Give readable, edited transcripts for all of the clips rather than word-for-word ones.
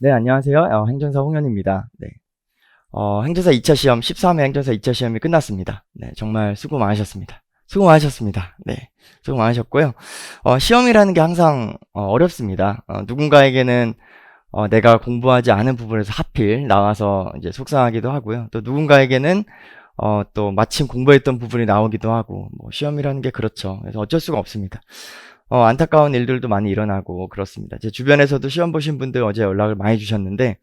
네, 안녕하세요. 행정사 홍현입니다. 네. 행정사 2차 시험, 13회 행정사 2차 시험이 끝났습니다. 네, 정말 수고 많으셨습니다. 수고 많으셨습니다. 네, 수고 많으셨고요. 시험이라는 게 항상 어렵습니다. 누군가에게는 내가 공부하지 않은 부분에서 하필 나와서 이제 속상하기도 하고요. 또 누군가에게는 또 마침 공부했던 부분이 나오기도 하고, 뭐 시험이라는 게 그렇죠. 그래서 어쩔 수가 없습니다. 안타까운 일들도 많이 일어나고 그렇습니다. 제 주변에서도 시험 보신 분들 어제 연락을 많이 주셨는데,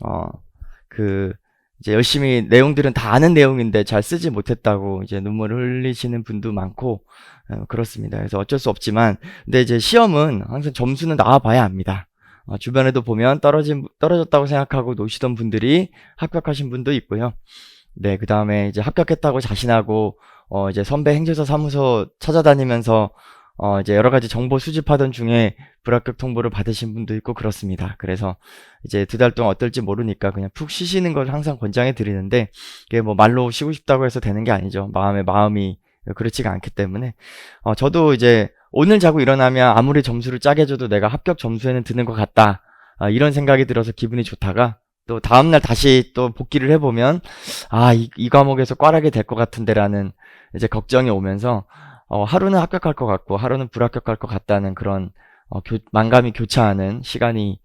어, 그, 이제 열심히 내용들은 다 아는 내용인데 잘 쓰지 못했다고 이제 눈물을 흘리시는 분도 많고, 그렇습니다. 그래서 어쩔 수 없지만, 근데 이제 시험은 항상 점수는 나와봐야 합니다. 주변에도 보면 떨어졌다고 생각하고 노시던 분들이 합격하신 분도 있고요. 네, 그 다음에 이제 합격했다고 자신하고, 이제 선배 행정사 사무소 찾아다니면서 이제 여러 가지 정보 수집하던 중에 불합격 통보를 받으신 분도 있고 그렇습니다. 그래서 이제 2달 동안 어떨지 모르니까 그냥 푹 쉬시는 걸 항상 권장해 드리는데, 이게 뭐 말로 쉬고 싶다고 해서 되는 게 아니죠. 마음이 그렇지가 않기 때문에, 저도 이제 오늘 자고 일어나면 아무리 점수를 짜게 줘도 내가 합격 점수에는 드는 것 같다. 이런 생각이 들어서 기분이 좋다가, 또 다음날 다시 또 복기를 해보면, 이 과목에서 꽈라게 될 것 같은데라는 이제 걱정이 오면서, 하루는 합격할 것 같고 하루는 불합격할 것 같다는 그런 만감이 교차하는 시간이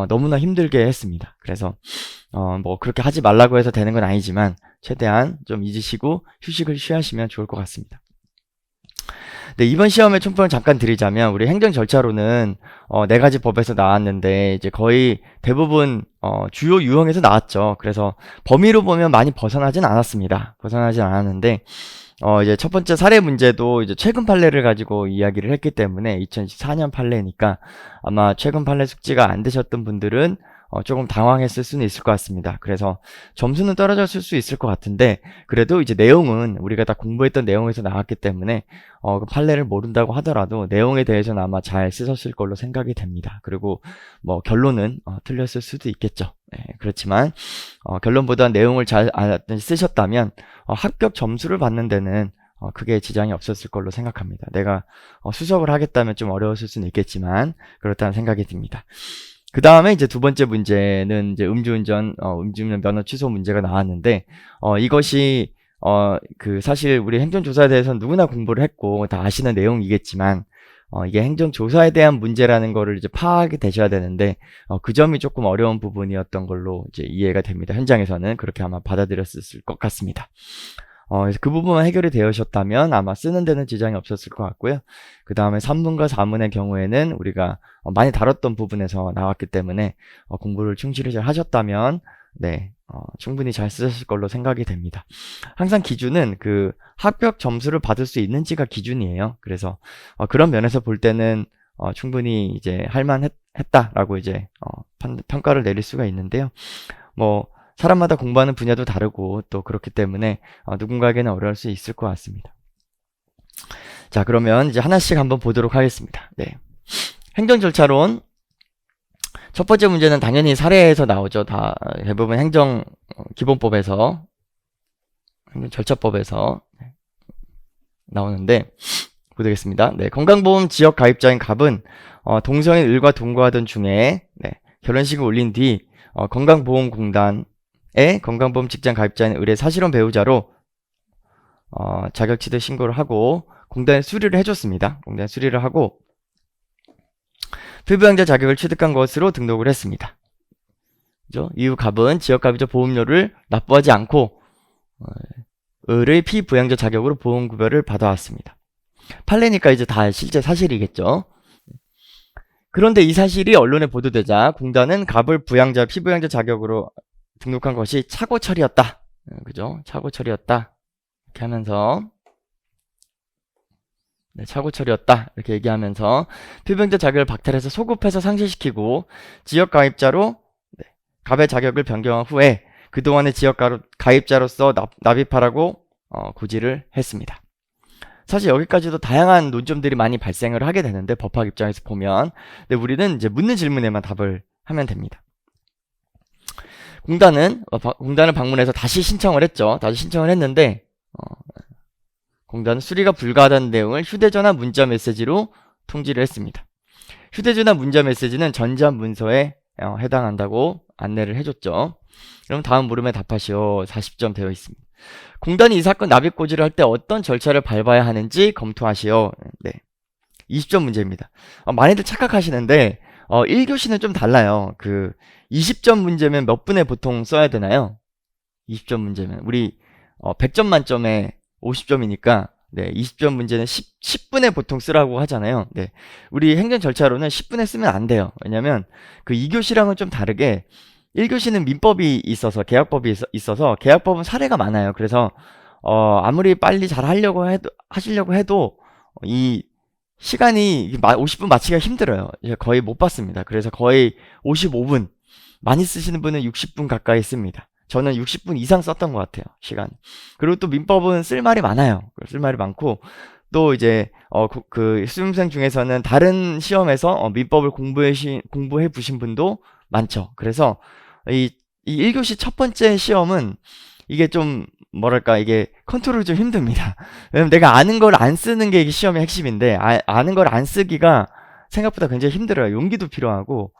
너무나 힘들게 했습니다. 그래서 뭐 그렇게 하지 말라고 해서 되는 건 아니지만 최대한 좀 잊으시고 휴식을 취하시면 좋을 것 같습니다. 네, 이번 시험의 총평을 잠깐 드리자면, 우리 행정 절차로는 4가지 법에서 나왔는데 이제 거의 대부분 주요 유형에서 나왔죠. 그래서 범위로 보면 많이 벗어나진 않았습니다. 벗어나진 않았는데, 이제 첫 번째 사례 문제도 이제 최근 판례를 가지고 이야기를 했기 때문에 2014년 판례니까 아마 최근 판례 숙지가 안 되셨던 분들은 조금 당황했을 수는 있을 것 같습니다. 그래서 점수는 떨어졌을 수 있을 것 같은데, 그래도 이제 내용은 우리가 다 공부했던 내용에서 나왔기 때문에 그 판례를 모른다고 하더라도 내용에 대해서는 아마 잘 쓰셨을 걸로 생각이 됩니다. 그리고 뭐 결론은 틀렸을 수도 있겠죠. 네, 그렇지만 결론보다 내용을 잘 쓰셨다면 합격 점수를 받는 데는 크게 지장이 없었을 걸로 생각합니다. 내가 수석을 하겠다면 좀 어려웠을 수는 있겠지만 그렇다는 생각이 듭니다. 그 다음에 이제 2번째 문제는 이제 음주운전 면허 취소 문제가 나왔는데, 이것이 사실 우리 행정조사에 대해서는 누구나 공부를 했고 다 아시는 내용이겠지만, 이게 행정조사에 대한 문제라는 거를 이제 파악이 되셔야 되는데, 그 점이 조금 어려운 부분이었던 걸로 이제 이해가 됩니다. 현장에서는 그렇게 아마 받아들였을 것 같습니다. 그래서 그 부분만 해결이 되셨다면 아마 쓰는 데는 지장이 없었을 것 같고요. 그 다음에 3문과 4문의 경우에는 우리가 많이 다뤘던 부분에서 나왔기 때문에 공부를 충실히 잘 하셨다면 네, 충분히 잘 쓰셨을 걸로 생각이 됩니다. 항상 기준은 그 합격 점수를 받을 수 있는지가 기준이에요. 그래서 그런 면에서 볼 때는 충분히 이제 할만했다라고 이제 평가를 내릴 수가 있는데요. 뭐 사람마다 공부하는 분야도 다르고 또 그렇기 때문에 누군가에게는 어려울 수 있을 것 같습니다. 자, 그러면 이제 하나씩 한번 보도록 하겠습니다. 네. 행정 절차론. 첫 번째 문제는 당연히 사례에서 나오죠. 다 대부분 행정 기본법에서, 행정 절차법에서 나오는데 보도겠습니다. 네. 건강보험 지역 가입자인 갑은 동성인 을과 동거하던 중에 결혼식을 올린 뒤 건강보험공단에 건강보험 직장 가입자인 을의 사실혼 배우자로 자격취득 신고를 하고 공단에 수리를 해줬습니다. 공단에 수리를 하고 피부양자 자격을 취득한 것으로 등록을 했습니다. 그죠? 이후 갑은 지역가입자 보험료를 납부하지 않고 을의 피부양자 자격으로 보험급여를 받아왔습니다. 판례니까 이제 다 실제 사실이겠죠. 그런데 이 사실이 언론에 보도되자 공단은 갑을 피부양자 자격으로 등록한 것이 착오처리였다. 그죠? 착오처리였다. 이렇게 하면서 착오처리였다. 이렇게 얘기하면서 피부양자 자격을 박탈해서 소급해서 상실시키고 지역 가입자로 갑의 자격을 변경한 후에 그동안의 지역 가입자로서 납입하라고 고지를 했습니다. 사실 여기까지도 다양한 논점들이 많이 발생을 하게 되는데, 법학 입장에서 보면. 근데 우리는 이제 묻는 질문에만 답을 하면 됩니다. 공단을 방문해서 다시 신청을 했죠. 다시 신청을 했는데, 공단은 수리가 불가하다는 내용을 휴대전화 문자 메시지로 통지를 했습니다. 휴대전화 문자 메시지는 전자문서에 해당한다고 안내를 해줬죠. 그럼 다음 물음에 답하시오. 40점 되어 있습니다. 공단이 이 사건 납입 고지를 할 때 어떤 절차를 밟아야 하는지 검토하시오. 네. 20점 문제입니다. 많이들 착각하시는데 1교시는 좀 달라요. 20점 문제면 몇 분에 보통 써야 되나요? 20점 문제면 우리 100점 만점에 50점이니까 네, 20점 문제는 10분에 보통 쓰라고 하잖아요. 네. 우리 행정 절차로는 10분에 쓰면 안 돼요. 왜냐면 2교시랑은 좀 다르게 1교시는 민법이 있어서 계약법이 있어서 계약법은 사례가 많아요. 그래서 아무리 빨리 잘 하시려고 해도 이 시간이 50분 맞추기가 힘들어요. 거의 못 봤습니다. 그래서 거의 55분, 많이 쓰시는 분은 60분 가까이 씁니다. 저는 60분 이상 썼던 것 같아요, 시간. 그리고 또 민법은 쓸 말이 많아요. 쓸 말이 많고, 또 이제, 수험생 중에서는 다른 시험에서 민법을 공부해 보신 분도 많죠. 그래서 이 1교시 첫 번째 시험은 이게 좀 뭐랄까, 이게 컨트롤이 좀 힘듭니다. 왜냐면 내가 아는 걸 안 쓰는 게 이게 시험의 핵심인데, 아는 걸 안 쓰기가 생각보다 굉장히 힘들어요. 용기도 필요하고,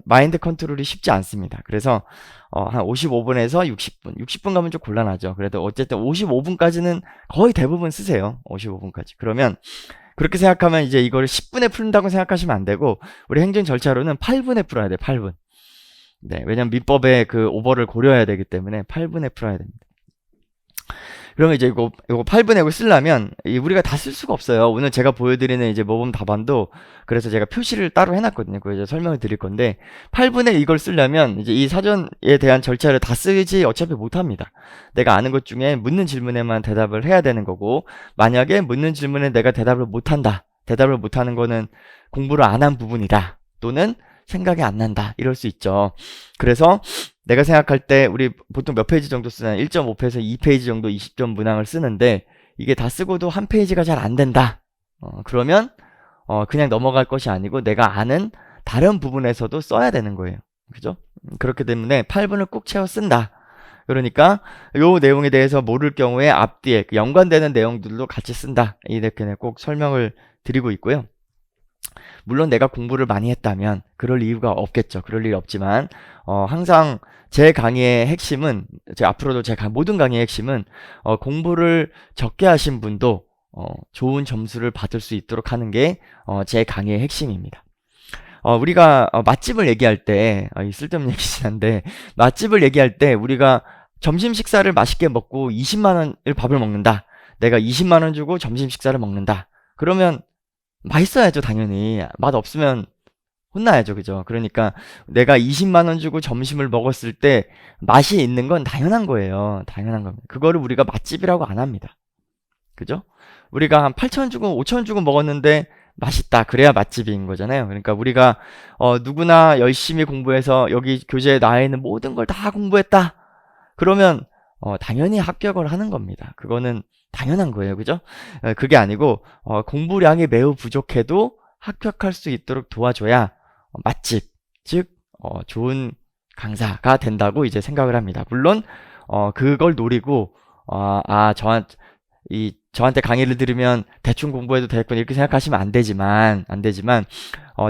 마인드 컨트롤이 쉽지 않습니다. 그래서, 한 55분에서 60분. 60분 가면 좀 곤란하죠. 그래도 어쨌든 55분까지는 거의 대부분 쓰세요. 55분까지. 그러면, 그렇게 생각하면 이제 이걸 10분에 푼다고 생각하시면 안 되고, 우리 행정 절차로는 8분에 풀어야 돼요. 8분. 네, 왜냐면 민법의 오버를 고려해야 되기 때문에 8분에 풀어야 됩니다. 그러면 이제 이거 8분에 이거 쓰려면 우리가 다 쓸 수가 없어요. 오늘 제가 보여드리는 이제 모범 답안도 그래서 제가 표시를 따로 해놨거든요. 그거 이제 설명을 드릴 건데 8분에 이걸 쓰려면 이제 이 사전에 대한 절차를 다 쓰지 어차피 못합니다. 내가 아는 것 중에 묻는 질문에만 대답을 해야 되는 거고 만약에 묻는 질문에 내가 대답을 못한다. 대답을 못하는 거는 공부를 안 한 부분이다. 또는 생각이 안 난다. 이럴 수 있죠. 그래서 내가 생각할 때 우리 보통 몇 페이지 정도 쓰나요? 1.5페이지에서 2페이지 정도 20점 문항을 쓰는데 이게 다 쓰고도 한 페이지가 잘 안 된다. 그러면 그냥 넘어갈 것이 아니고 내가 아는 다른 부분에서도 써야 되는 거예요. 그죠? 그렇기 때문에 8분을 꼭 채워 쓴다. 그러니까 요 내용에 대해서 모를 경우에 앞뒤에 연관되는 내용들도 같이 쓴다. 이렇게 꼭 설명을 드리고 있고요. 물론 내가 공부를 많이 했다면 그럴 이유가 없겠죠. 그럴 일이 없지만 항상 제 강의의 핵심은 앞으로도 제 모든 강의의 핵심은 공부를 적게 하신 분도 좋은 점수를 받을 수 있도록 하는 게 제 강의의 핵심입니다. 우리가 맛집을 얘기할 때 쓸데없는 얘기긴 한데 맛집을 얘기할 때 우리가 점심 식사를 맛있게 먹고 20만 원을 밥을 먹는다. 내가 20만 원 주고 점심 식사를 먹는다. 그러면 맛있어야죠, 당연히. 맛 없으면 혼나야죠, 그죠? 그러니까 내가 20만 원 주고 점심을 먹었을 때 맛이 있는 건 당연한 거예요. 당연한 겁니다. 그거를 우리가 맛집이라고 안 합니다. 그죠? 우리가 한 8천 주고 5천 주고 먹었는데 맛있다. 그래야 맛집인 거잖아요. 그러니까 우리가 누구나 열심히 공부해서 여기 교재에 나와 있는 모든 걸 다 공부했다. 그러면 당연히 합격을 하는 겁니다. 그거는 당연한 거예요. 그죠? 그게 아니고 공부량이 매우 부족해도 합격할 수 있도록 도와줘야 맛집, 즉 좋은 강사가 된다고 이제 생각을 합니다. 물론 그걸 노리고 저한테 강의를 들으면 대충 공부해도 되겠군 이렇게 생각하시면 안 되지만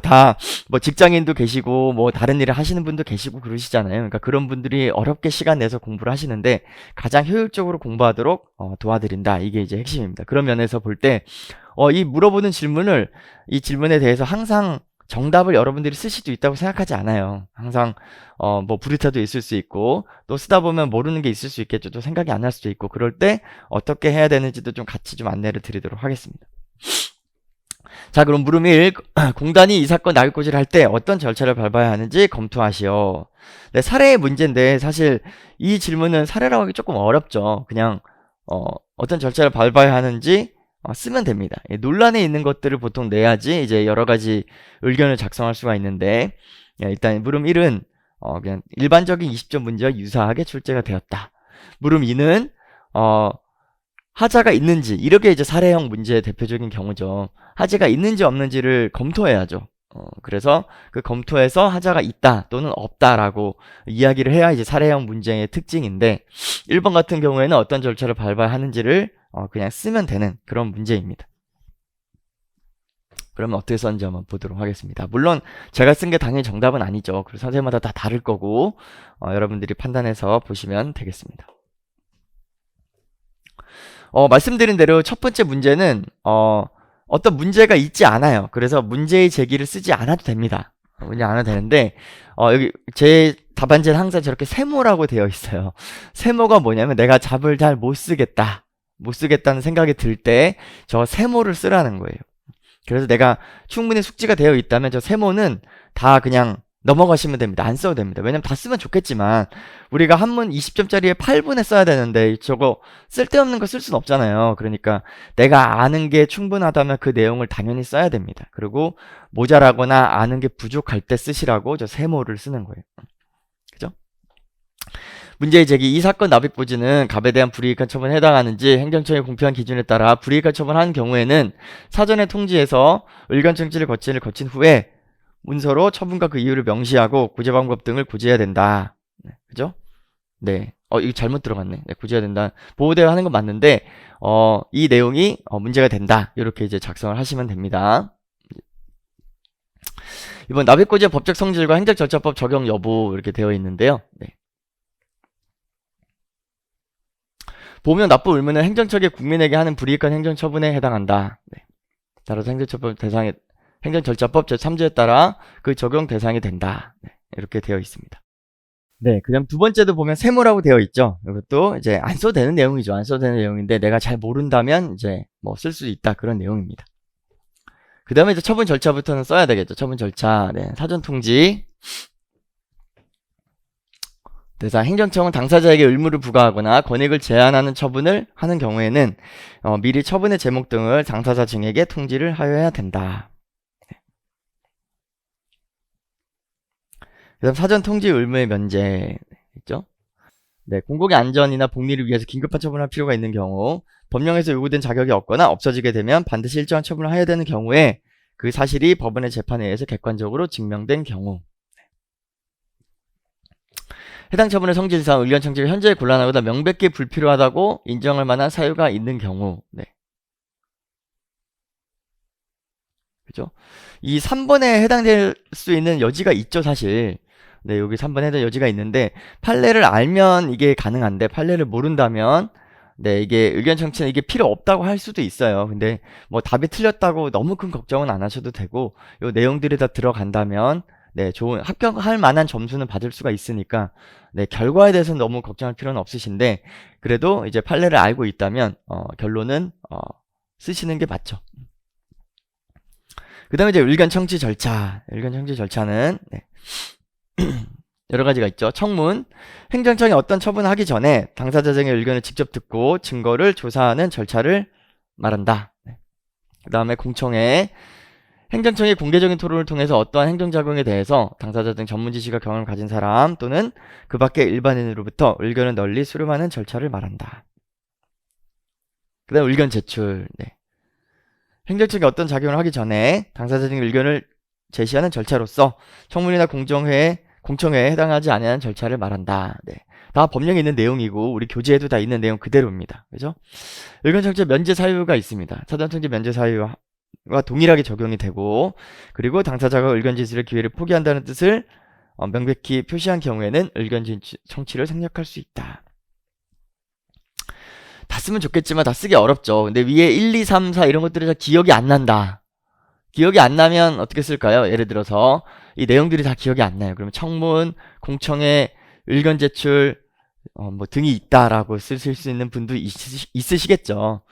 다 뭐 직장인도 계시고 뭐 다른 일을 하시는 분도 계시고 그러시잖아요. 그러니까 그런 분들이 어렵게 시간 내서 공부를 하시는데 가장 효율적으로 공부하도록 도와드린다. 이게 이제 핵심입니다. 그런 면에서 볼 때 이 물어보는 질문을 이 질문에 대해서 항상 정답을 여러분들이 쓸 수도 있다고 생각하지 않아요. 항상 뭐 불이타도 있을 수 있고 또 쓰다 보면 모르는 게 있을 수 있겠죠. 또 생각이 안 날 수도 있고 그럴 때 어떻게 해야 되는지도 좀 같이 좀 안내를 드리도록 하겠습니다. 자, 그럼 물음 1. 공단이 이 사건 납입고지를 할 때 어떤 절차를 밟아야 하는지 검토하시오. 네, 사례의 문제인데 사실 이 질문은 사례라고 하기 조금 어렵죠. 그냥 어떤 절차를 밟아야 하는지 쓰면 됩니다. 논란에 있는 것들을 보통 내야지 이제 여러 가지 의견을 작성할 수가 있는데 일단 물음 1은 그냥 일반적인 20점 문제와 유사하게 출제가 되었다. 물음 2는 하자가 있는지 이렇게 이제 사례형 문제의 대표적인 경우죠. 하자가 있는지 없는지를 검토해야죠. 그래서 그 검토해서 하자가 있다 또는 없다라고 이야기를 해야 이제 사례형 문제의 특징인데 1번 같은 경우에는 어떤 절차를 밟아야 하는지를 그냥 쓰면 되는 그런 문제입니다. 그러면 어떻게 썼는지 한번 보도록 하겠습니다. 물론 제가 쓴 게 당연히 정답은 아니죠. 그래서 선생님마다 다 다를 거고 여러분들이 판단해서 보시면 되겠습니다. 말씀드린 대로 첫 번째 문제는 어떤 문제가 있지 않아요. 그래서 문제의 제기를 쓰지 않아도 됩니다. 문제 안 해도 되는데 여기 제 답안지는 항상 저렇게 세모라고 되어 있어요. 세모가 뭐냐면 내가 답을 잘 못 쓰겠다는 생각이 들 때 저 세모를 쓰라는 거예요. 그래서 내가 충분히 숙지가 되어 있다면 저 세모는 다 그냥 넘어가시면 됩니다. 안 써도 됩니다. 왜냐면 다 쓰면 좋겠지만 우리가 한문 20점짜리에 8분에 써야 되는데 저거 쓸데없는 거 쓸 수는 없잖아요. 그러니까 내가 아는 게 충분하다면 그 내용을 당연히 써야 됩니다. 그리고 모자라거나 아는 게 부족할 때 쓰시라고 저 세모를 쓰는 거예요. 그죠? 문제의 제기. 이 사건 납입고지는 갑에 대한 불이익한 처분에 해당하는지 행정처의 공표한 기준에 따라 불이익한 처분한 경우에는 사전에 통지해서 의견 청지를 거친 후에 문서로 처분과 그 이유를 명시하고 구제 방법 등을 고지해야 된다. 네, 그죠? 네. 이거 잘못 들어갔네. 네, 고지해야 된다. 보호대화 하는 건 맞는데, 이 내용이 문제가 된다. 이렇게 이제 작성을 하시면 됩니다. 이번 납입고지의 법적 성질과 행정절차법 적용 여부 이렇게 되어 있는데요. 네. 보면 납부 의무는 행정처가 국민에게 하는 불이익한 행정처분에 해당한다. 네. 따라서 행정절차법 제3조에 따라 그 적용 대상이 된다. 네. 이렇게 되어 있습니다. 네, 그다음 두 번째도 보면 세모라고 되어 있죠. 이것도 이제 안 써도 되는 내용이죠. 안 써도 되는 내용인데 내가 잘 모른다면 이제 뭐 쓸 수 있다 그런 내용입니다. 그 다음에 이제 처분 절차부터는 써야 되겠죠. 처분 절차. 네, 사전 통지. 대상 행정청은 당사자에게 의무를 부과하거나 권익을 제한하는 처분을 하는 경우에는 미리 처분의 제목 등을 당사자 증에게 통지를 하여야 된다. 그다음 사전 통지 의무의 면제 있죠? 네, 공공의 안전이나 복리를 위해서 긴급한 처분을 할 필요가 있는 경우, 법령에서 요구된 자격이 없거나 없어지게 되면 반드시 일정한 처분을 해야 되는 경우에 그 사실이 법원의 재판에 의해서 객관적으로 증명된 경우, 해당 처분의 성질상 의견 청지가 현재의 곤란하거나 명백히 불필요하다고 인정할 만한 사유가 있는 경우, 네. 그죠? 이 3번에 해당될 수 있는 여지가 있죠, 사실. 네, 여기 3번에 해당 여지가 있는데, 판례를 알면 이게 가능한데, 판례를 모른다면, 네, 이게 의견 청취는 이게 필요 없다고 할 수도 있어요. 근데 뭐 답이 틀렸다고 너무 큰 걱정은 안 하셔도 되고, 요 내용들이 다 들어간다면, 네, 좋은, 합격할 만한 점수는 받을 수가 있으니까, 네, 결과에 대해서는 너무 걱정할 필요는 없으신데, 그래도 이제 판례를 알고 있다면, 결론은, 쓰시는 게 맞죠. 그 다음에 이제 의견 청취 절차. 의견 청취 절차는, 네. 여러 가지가 있죠. 청문. 행정청이 어떤 처분을 하기 전에 당사자 등의 의견을 직접 듣고 증거를 조사하는 절차를 말한다. 네. 그 다음에 공청회. 행정청이 공개적인 토론을 통해서 어떠한 행정작용에 대해서 당사자 등 전문 지식과 경험을 가진 사람 또는 그 밖의 일반인으로부터 의견을 널리 수렴하는 절차를 말한다. 그 다음 의견 제출. 네. 행정청이 어떤 작용을 하기 전에 당사자 등의 의견을 제시하는 절차로서 청문이나 공청회에 해당하지 않는 절차를 말한다. 네. 다 법령에 있는 내용이고 우리 교재에도 다 있는 내용 그대로입니다. 그죠? 의견 청취 면제 사유가 있습니다. 사전 통지 면제 사유와 동일하게 적용이 되고, 그리고 당사자가 의견 제시를 기회를 포기한다는 뜻을 명백히 표시한 경우에는 의견 청취를 생략할 수 있다. 다 쓰면 좋겠지만 다 쓰기 어렵죠. 근데 위에 1, 2, 3, 4 이런 것들이 다 기억이 안 난다. 기억이 안 나면 어떻게 쓸까요? 예를 들어서 이 내용들이 다 기억이 안 나요. 그러면 청문, 공청회, 의견 제출 뭐 등이 있다라고 쓰실 수 있는 분도 있으시겠죠.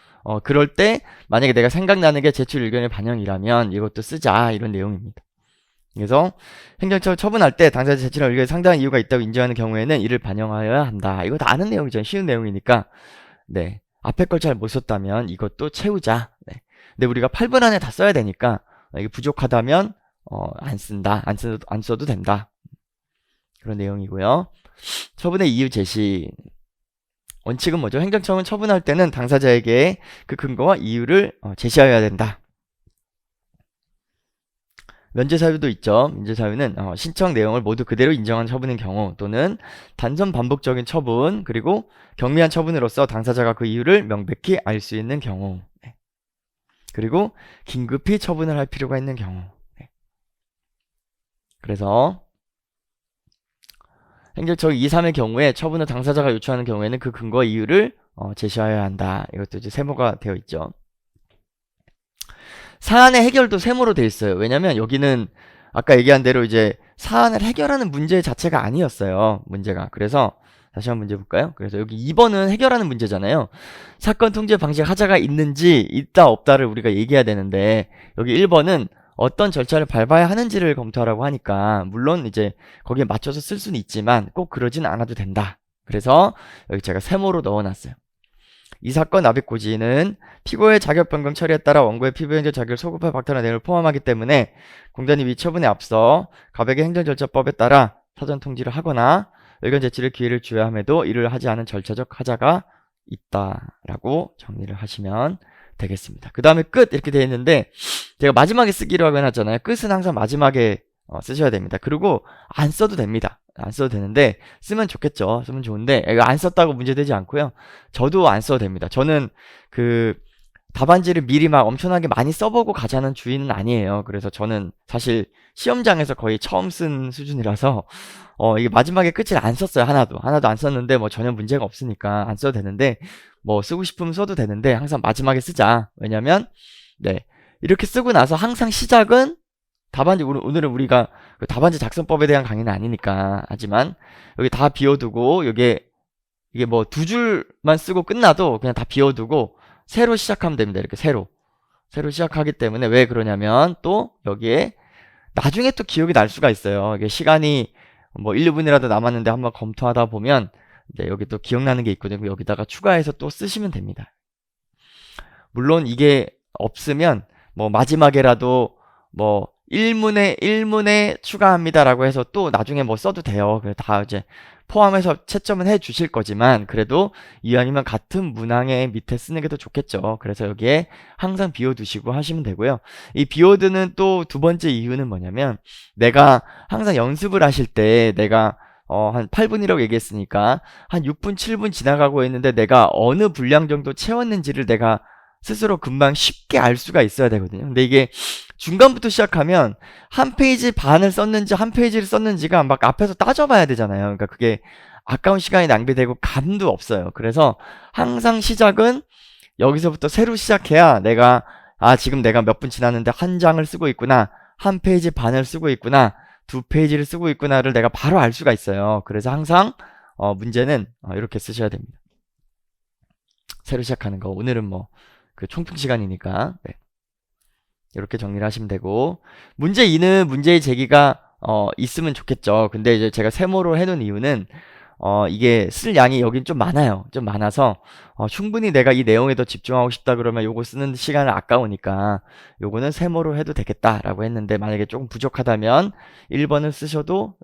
그럴 때 만약에 내가 생각나는 게 제출 의견의 반영이라면 이것도 쓰자 이런 내용입니다. 그래서 행정처 처분할 때 당사자 제출한 의견에 상당한 이유가 있다고 인정하는 경우에는 이를 반영하여야 한다. 이거 다 아는 내용이죠. 쉬운 내용이니까. 네. 앞에 걸 잘 못 썼다면 이것도 채우자. 네. 근데 우리가 8분 안에 다 써야 되니까 이게 부족하다면 안 쓴다. 안 써도 된다. 그런 내용이고요. 처분의 이유 제시. 원칙은 뭐죠? 행정처분 처분할 때는 당사자에게 그 근거와 이유를 제시하여야 된다. 면제 사유도 있죠. 면제 사유는 신청 내용을 모두 그대로 인정한 처분인 경우 또는 단선 반복적인 처분 그리고 경미한 처분으로서 당사자가 그 이유를 명백히 알 수 있는 경우. 네. 그리고 긴급히 처분을 할 필요가 있는 경우. 네. 그래서 행정처분 2, 3의 경우에 처분을 당사자가 요청하는 경우에는 그 근거와 이유를 제시하여야 한다. 이것도 이제 세모가 되어 있죠. 사안의 해결도 세모로 되어 있어요. 왜냐면 여기는 아까 얘기한 대로 이제 사안을 해결하는 문제 자체가 아니었어요. 문제가. 그래서 다시 한번 문제 볼까요? 그래서 여기 2번은 해결하는 문제잖아요. 사건 통제 방식 하자가 있는지 있다 없다를 우리가 얘기해야 되는데 여기 1번은 어떤 절차를 밟아야 하는지를 검토하라고 하니까 물론 이제 거기에 맞춰서 쓸 수는 있지만 꼭 그러진 않아도 된다. 그래서 여기 제가 세모로 넣어놨어요. 이 사건 납입 고지는 피고의 자격 변경 처리에 따라 원고의 피부행정 자격을 소급해 박탈한 내용을 포함하기 때문에 공단이 위 처분에 앞서 가백의 행정절차법에 따라 사전 통지를 하거나 의견 제출의 기회를 주어야 함에도 이를 하지 않은 절차적 하자가 있다라고 정리를 하시면 되겠습니다. 그 다음에 끝 이렇게 되어 있는데 제가 마지막에 쓰기로 하고 해놨잖아요. 끝은 항상 마지막에 쓰셔야 됩니다. 그리고 안 써도 됩니다. 안 써도 되는데 쓰면 좋겠죠. 쓰면 좋은데 이거 안 썼다고 문제되지 않고요. 저도 안 써도 됩니다. 저는 그 답안지를 미리 막 엄청나게 많이 써보고 가자는 주의는 아니에요. 그래서 저는 사실 시험장에서 거의 처음 쓴 수준이라서 이게 마지막에 끝을 안 썼어요. 하나도 안 썼는데 뭐 전혀 문제가 없으니까 안 써도 되는데 뭐 쓰고 싶으면 써도 되는데 항상 마지막에 쓰자. 왜냐면 네 이렇게 쓰고 나서 항상 시작은 답안지 오늘은 우리가 그 답안지 작성법에 대한 강의는 아니니까 하지만 여기 다 비워두고 이게 뭐 2줄만 쓰고 끝나도 그냥 다 비워두고 새로 시작하면 됩니다. 이렇게 새로 시작하기 때문에 왜 그러냐면 또 여기에 나중에 또 기억이 날 수가 있어요. 이게 시간이 뭐 1, 2분이라도 남았는데 한번 검토하다 보면 이제 여기 또 기억나는 게 있거든요. 여기다가 추가해서 또 쓰시면 됩니다. 물론 이게 없으면 뭐 마지막에라도 뭐 1문에 추가합니다라고 해서 또 나중에 뭐 써도 돼요. 그래서 다 이제 포함해서 채점은 해 주실 거지만 그래도 이왕이면 같은 문항의 밑에 쓰는 게 더 좋겠죠. 그래서 여기에 항상 비워두시고 하시면 되고요. 이 비워두는 또 두 번째 이유는 뭐냐면 내가 항상 연습을 하실 때 내가 한 8분이라고 얘기했으니까 한 6분, 7분 지나가고 있는데 내가 어느 분량 정도 채웠는지를 내가 스스로 금방 쉽게 알 수가 있어야 되거든요. 근데 이게 중간부터 시작하면 한 페이지 반을 썼는지 한 페이지를 썼는지가 막 앞에서 따져봐야 되잖아요. 그러니까 그게 아까운 시간이 낭비되고 감도 없어요. 그래서 항상 시작은 여기서부터 새로 시작해야 내가 지금 내가 몇 분 지났는데 한 장을 쓰고 있구나, 한 페이지 반을 쓰고 있구나, 2페이지를 쓰고 있구나를 내가 바로 알 수가 있어요. 그래서 항상 문제는 이렇게 쓰셔야 됩니다. 새로 시작하는 거. 오늘은 뭐 그 총평 시간이니까 네. 이렇게 정리를 하시면 되고 문제 2는 문제의 제기가 있으면 좋겠죠. 근데 이제 제가 세모로 해놓은 이유는 이게 쓸 양이 여긴 좀 많아요. 좀 많아서 충분히 내가 이 내용에 더 집중하고 싶다 그러면 요거 쓰는 시간을 아까우니까 요거는 세모로 해도 되겠다라고 했는데 만약에 조금 부족하다면 1번을 쓰셔도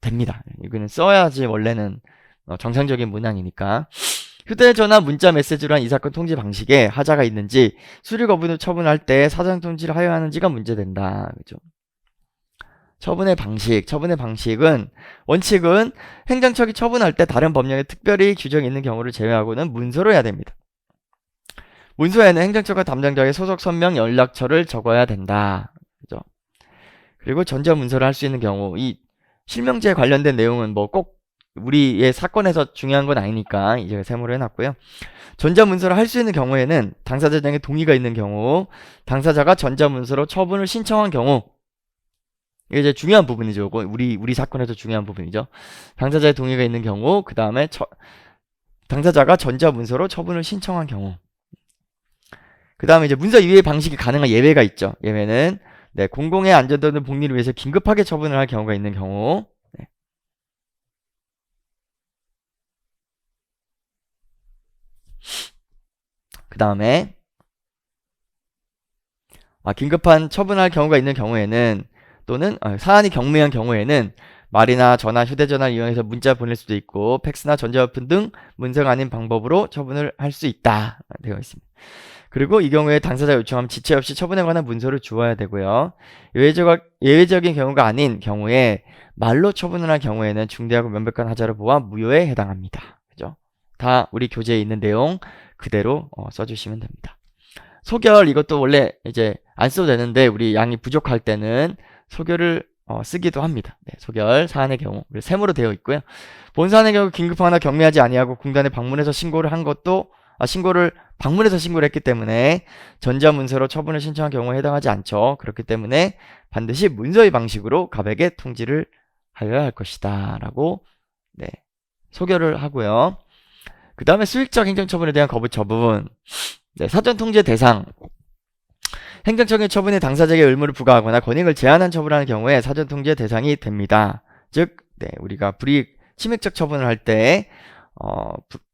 됩니다. 이거는 써야지 원래는 정상적인 문항이니까. 휴대전화, 문자, 메시지로 한 이 사건 통지 방식에 하자가 있는지 수리 거부는 처분할 때 사전 통지를 하여야 하는지가 문제된다. 그죠? 처분의 방식은 원칙은 행정처이 처분할 때 다른 법령에 특별히 규정이 있는 경우를 제외하고는 문서로 해야 됩니다. 문서에는 행정처가 담당자의 소속 선명 연락처를 적어야 된다. 그죠? 그리고 전자문서를 할 수 있는 경우 이 실명제에 관련된 내용은 뭐 꼭 우리의 사건에서 중요한 건 아니니까 이제 세모로 해놨고요. 전자문서를 할 수 있는 경우에는 당사자 등의 동의가 있는 경우, 당사자가 전자문서로 처분을 신청한 경우, 이게 이제 중요한 부분이죠. 우리 사건에서 중요한 부분이죠. 당사자의 동의가 있는 경우, 그 다음에 당사자가 전자문서로 처분을 신청한 경우, 그 다음에 이제 문서 이외의 방식이 가능한 예외가 있죠. 예외는 네, 공공의 안전 또는 복리를 위해서 긴급하게 처분을 할 경우가 있는 경우. 그 다음에 긴급한 처분할 경우가 있는 경우에는 또는 사안이 경미한 경우에는 말이나 전화, 휴대전화를 이용해서 문자 보낼 수도 있고 팩스나 전자우편 등 문서가 아닌 방법으로 처분을 할 수 있다 되어 있습니다. 그리고 이 경우에 당사자 요청하면 지체 없이 처분에 관한 문서를 주어야 되고요. 예외적인 경우가 아닌 경우에 말로 처분을 할 경우에는 중대하고 명백한 하자를 보아 무효에 해당합니다. 그죠? 다 우리 교재에 있는 내용 그대로 써주시면 됩니다. 소결 이것도 원래 이제 안 써도 되는데 우리 양이 부족할 때는 소결을 쓰기도 합니다. 네, 소결 사안의 경우 세모로 되어 있고요. 본 사안의 경우 긴급하거나 경미하지 아니하고 공단에 방문해서 신고를 한 것도 신고를 방문해서 신고를 했기 때문에 전자문서로 처분을 신청한 경우에 해당하지 않죠. 그렇기 때문에 반드시 문서의 방식으로 갑에게 통지를 하여야 할 것이다 라고 네, 소결을 하고요. 그 다음에 수익적 행정처분에 대한 거부처분. 네, 사전통지의 대상. 행정적인 처분이 당사자에게 의무를 부과하거나 권익을 제한한 처분하는 경우에 사전통지의 대상이 됩니다. 즉, 네, 우리가 불이익 침해적 처분을 할 때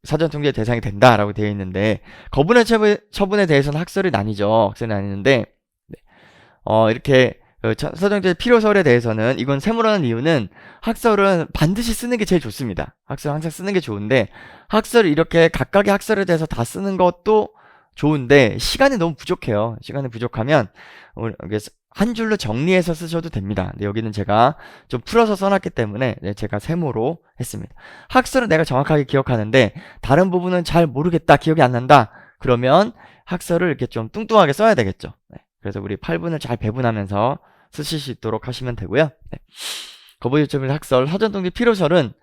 사전통지의 대상이 된다라고 되어 있는데 거부의 처분에 대해서는 학설이 나뉘죠. 학설이 나뉘는데 네, 이렇게 사전통지의 필요설에 대해서는 이건 세모라는 이유는 학설은 반드시 쓰는 게 제일 좋습니다. 학설은 항상 쓰는 게 좋은데 학설을 이렇게 각각의 학설에 대해서 다 쓰는 것도 좋은데 시간이 너무 부족해요. 시간이 부족하면 한 줄로 정리해서 쓰셔도 됩니다. 근데 여기는 제가 좀 풀어서 써놨기 때문에 제가 세모로 했습니다. 학설은 내가 정확하게 기억하는데 다른 부분은 잘 모르겠다, 기억이 안 난다. 그러면 학설을 이렇게 좀 뚱뚱하게 써야 되겠죠. 그래서 우리 8분을 잘 배분하면서 쓰실 수 있도록 하시면 되고요. 거부처분 학설, 사전통지 필요설은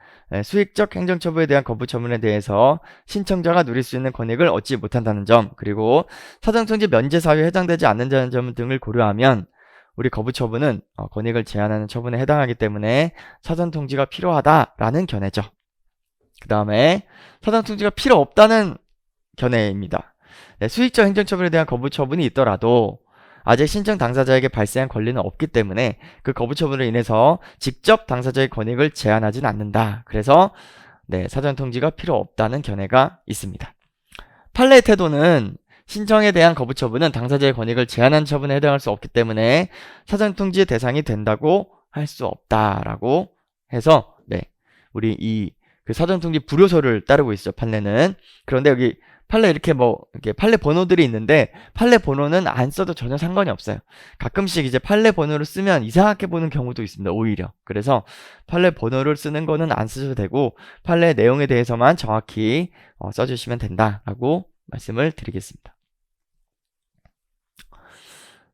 수익적 행정처분에 대한 거부처분에 대해서 신청자가 누릴 수 있는 권익을 얻지 못한다는 점, 그리고 사전통지 면제 사유에 해당되지 않는다는 점 등을 고려하면 우리 거부처분은 권익을 제한하는 처분에 해당하기 때문에 사전통지가 필요하다라는 견해죠. 그 다음에 사전통지가 필요 없다는 견해입니다. 수익적 행정처분에 대한 거부처분이 있더라도 아직 신청 당사자에게 발생한 권리는 없기 때문에 그 거부처분으로 인해서 직접 당사자의 권익을 제한하진 않는다. 그래서 사전통지가 필요 없다는 견해가 있습니다. 판례의 태도는 신청에 대한 거부처분은 당사자의 권익을 제한한 처분에 해당할 수 없기 때문에 사전통지의 대상이 된다고 할 수 없다라고 해서 우리 그 사전통지 불효소를 따르고 있죠. 판례는. 그런데 여기 판례 이렇게 판례 번호들이 있는데 판례 번호는 안 써도 전혀 상관이 없어요. 가끔씩 이제 판례 번호를 쓰면 이상하게 보는 경우도 있습니다. 오히려. 그래서 판례 번호를 쓰는 거는 안 쓰셔도 되고 판례 내용에 대해서만 정확히 써주시면 된다라고 말씀을 드리겠습니다.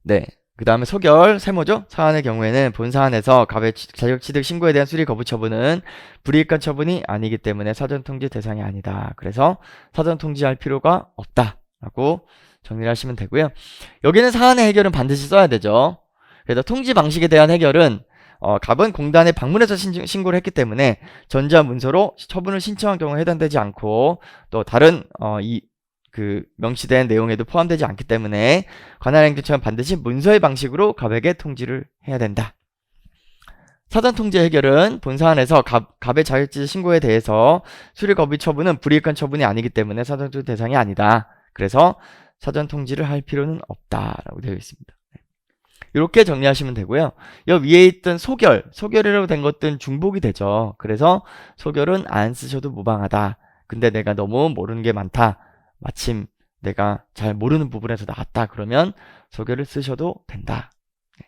네. 그 다음에 소결, 세모죠? 사안의 경우에는 본 사안에서 갑의 자격취득 신고에 대한 수리 거부 처분은 불이익한 처분이 아니기 때문에 사전통지 대상이 아니다. 그래서 사전통지할 필요가 없다라고 정리를 하시면 되고요. 여기는 사안의 해결은 반드시 써야 되죠. 그래서 통지 방식에 대한 해결은 갑은 공단에 방문해서 신고를 했기 때문에 전자문서로 처분을 신청한 경우에 해당되지 않고 또 다른 명시된 내용에도 포함되지 않기 때문에 관할 행정처는 반드시 문서의 방식으로 갑에게 통지를 해야 된다. 사전통지 해결은 본 사안에서 갑의 자격지시 신고에 대해서 수리 거부 처분은 불이익한 처분이 아니기 때문에 사전통지 대상이 아니다. 그래서 사전통지를 할 필요는 없다라고 되어 있습니다. 이렇게 정리하시면 되고요. 여 위에 있던 소결이라고 된 것들은 중복이 되죠. 그래서 소결은 안 쓰셔도 무방하다. 근데 내가 너무 모르는 게 많다. 마침 내가 잘 모르는 부분에서 나왔다. 그러면 소결을 쓰셔도 된다.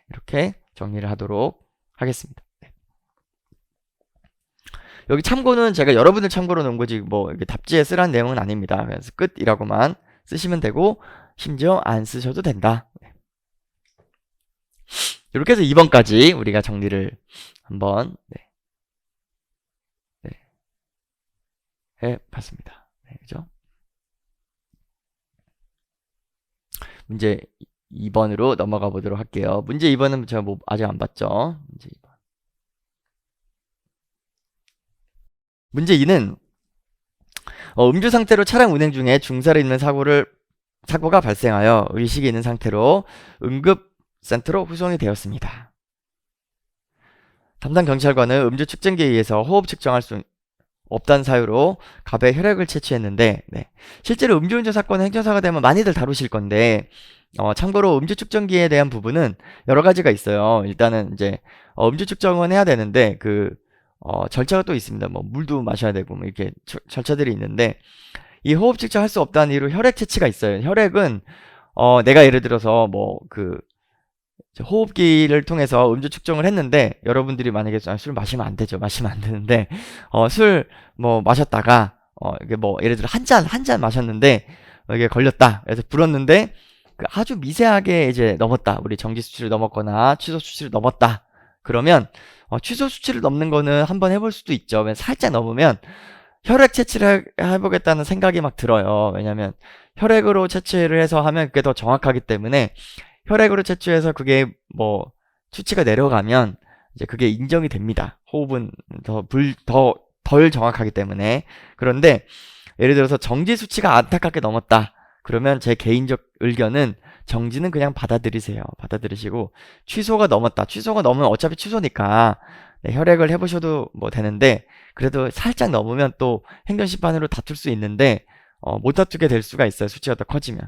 이렇게 정리를 하도록 하겠습니다. 여기 참고는 제가 여러분들 참고로 놓은 거지 이게 답지에 쓰라는 내용은 아닙니다. 그래서 끝이라고만 쓰시면 되고 심지어 안 쓰셔도 된다. 이렇게 해서 2번까지 우리가 정리를 한번 해봤습니다. 그죠? 문제 2번으로 넘어가 보도록 할게요. 문제 2번은 제가 아직 안 봤죠. 문제 2번. 문제 2는 음주 상태로 차량 운행 중에 중사를 입는 사고가 발생하여 의식이 있는 상태로 응급센터로 후송이 되었습니다. 담당 경찰관은 음주 측정기에 의해서 호흡 측정할 수 없다는 사유로 갑의 혈액을 채취했는데 실제로 음주운전 사건 행정사가 되면 많이들 다루실 건데 참고로 음주 측정기에 대한 부분은 여러 가지가 있어요. 일단은 이제 음주 측정은 해야 되는데 절차가 또 있습니다. 물도 마셔야 되고 이렇게 절차들이 있는데 이 호흡 측정할 수 없다는 이유로 혈액 채취가 있어요. 혈액은 내가 예를 들어서 호흡기를 통해서 음주 측정을 했는데 여러분들이 만약에 술 마시면 안 되죠. 마시면 안 되는데 술 마셨다가 이게 예를 들어 한 잔 마셨는데 이게 걸렸다. 그래서 불었는데 그 아주 미세하게 이제 넘었다. 우리 정지 수치를 넘었거나 취소 수치를 넘었다. 그러면 취소 수치를 넘는 거는 한번 해볼 수도 있죠. 살짝 넘으면 혈액 채취를 해보겠다는 생각이 막 들어요. 왜냐면 혈액으로 채취를 해서 하면 그게 더 정확하기 때문에 혈액으로 채취해서 그게 뭐 수치가 내려가면 이제 그게 인정이 됩니다. 호흡은 덜 정확하기 때문에. 그런데 예를 들어서 정지 수치가 안타깝게 넘었다. 그러면 제 개인적 의견은 정지는 그냥 받아들이세요. 받아들이시고 취소가 넘었다. 취소가 넘으면 어차피 취소니까 네, 혈액을 해보셔도 뭐 되는데 그래도 살짝 넘으면 또 행정심판으로 다툴 수 있는데 못 다투게 될 수가 있어요. 수치가 더 커지면.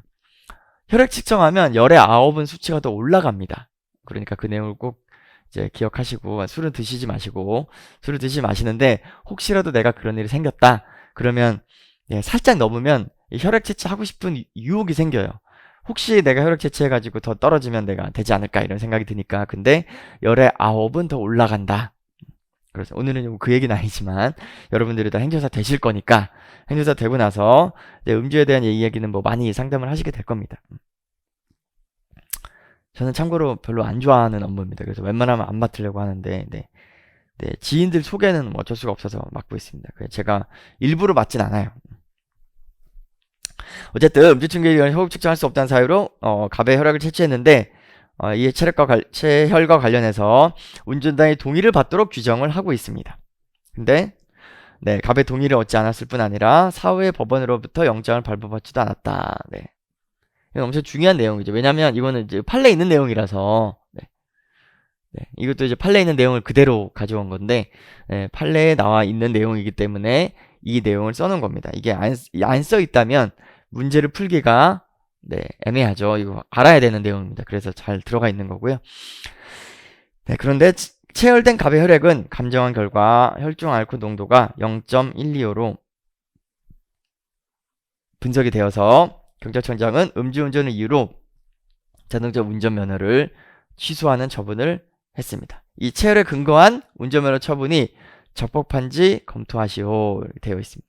혈액 측정하면 열의 9은 수치가 더 올라갑니다. 그러니까 그 내용을 꼭 이제 기억하시고 술은 드시지 마시고 술을 드시지 마시는데 혹시라도 내가 그런 일이 생겼다. 그러면 예, 살짝 넘으면 혈액 채취하고 싶은 유혹이 생겨요. 혹시 내가 혈액 채취해가지고 더 떨어지면 내가 되지 않을까 이런 생각이 드니까. 근데 열의 9은 더 올라간다. 그래서 오늘은 그 얘기는 아니지만 여러분들이 다 행정사 되실 거니까 행정사 되고 나서 이제 음주에 대한 얘기는 뭐 많이 상담을 하시게 될 겁니다. 저는 참고로 별로 안 좋아하는 업무입니다. 그래서 웬만하면 안 맡으려고 하는데 네, 지인들 소개는 뭐 어쩔 수가 없어서 맡고 있습니다. 제가 일부러 맡진 않아요. 어쨌든 음주 충격이나 호흡 측정할 수 없다는 사유로 갑의 혈액을 채취했는데 이에 체혈과 관련해서 운전자의 동의를 받도록 규정을 하고 있습니다. 근데 네, 갑의 동의를 얻지 않았을 뿐 아니라 사후에 법원으로부터 영장을 발부받지도 않았다. 네. 이건 엄청 중요한 내용이죠. 왜냐면 이거는 이제 판례에 있는 내용이라서 이것도 이제 판례에 있는 내용을 그대로 가져온 건데 판례에 나와 있는 내용이기 때문에 이 내용을 써놓은 겁니다. 이게 안 써 있다면 문제를 풀기가 애매하죠. 이거 알아야 되는 내용입니다. 그래서 잘 들어가 있는 거고요. 네, 그런데 체열된 갑의 혈액은 감정한 결과 혈중 알코올 농도가 0.125로 분석이 되어서 경찰청장은 음주운전을 이유로 자동차 운전면허를 취소하는 처분을 했습니다. 이 체열에 근거한 운전면허 처분이 적법한지 검토하시오 되어 있습니다.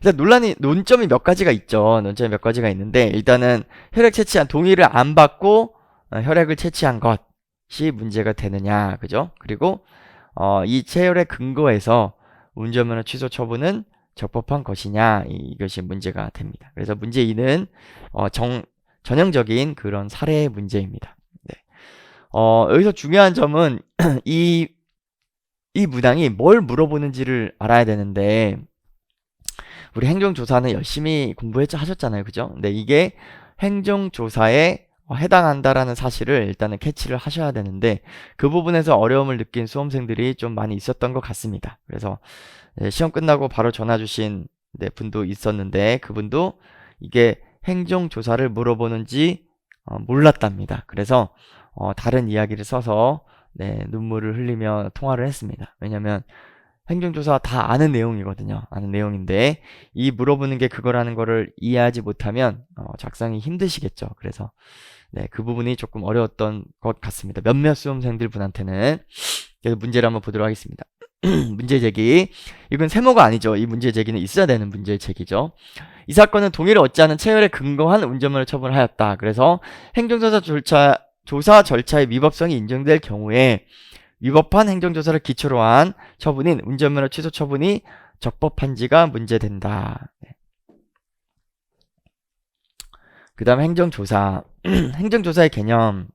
일단 논점이 몇 가지가 있죠. 논점이 몇 가지가 있는데 일단은 혈액 채취한 동의를 안 받고 혈액을 채취한 것이 문제가 되느냐, 그죠? 그리고 이 체열의 근거에서 운전면허 취소 처분은 적법한 것이냐, 이것이 문제가 됩니다. 그래서 문제 2는 전형적인 그런 사례의 문제입니다. 네. 여기서 중요한 점은 이 문항이 뭘 물어보는지를 알아야 되는데 우리 행정조사는 열심히 하셨잖아요. 그죠? 근데 이게 행정조사에 해당한다라는 사실을 일단은 캐치를 하셔야 되는데 그 부분에서 어려움을 느낀 수험생들이 좀 많이 있었던 것 같습니다. 그래서 시험 끝나고 바로 전화 주신 분도 있었는데 그분도 이게 행정조사를 물어보는지 몰랐답니다. 그래서 다른 이야기를 써서 눈물을 흘리며 통화를 했습니다. 왜냐면 행정조사 다 아는 내용이거든요. 아는 내용인데 이 물어보는 게 그거라는 거를 이해하지 못하면 작성이 힘드시겠죠. 그래서 그 부분이 조금 어려웠던 것 같습니다. 몇몇 수험생들 분한테는. 그래서 문제를 한번 보도록 하겠습니다. 문제 제기. 이건 세모가 아니죠. 이 문제 제기는 있어야 되는 문제 제기죠. 이 사건은 동의를 얻지 않은 체열에 근거한 운전면허 처분을 하였다. 그래서 행정조사 조사 절차의 위법성이 인정될 경우에 위법한 행정조사를 기초로 한 처분인 운전면허 취소 처분이 적법한지가 문제된다. 그 다음 행정조사. 행정조사의 개념.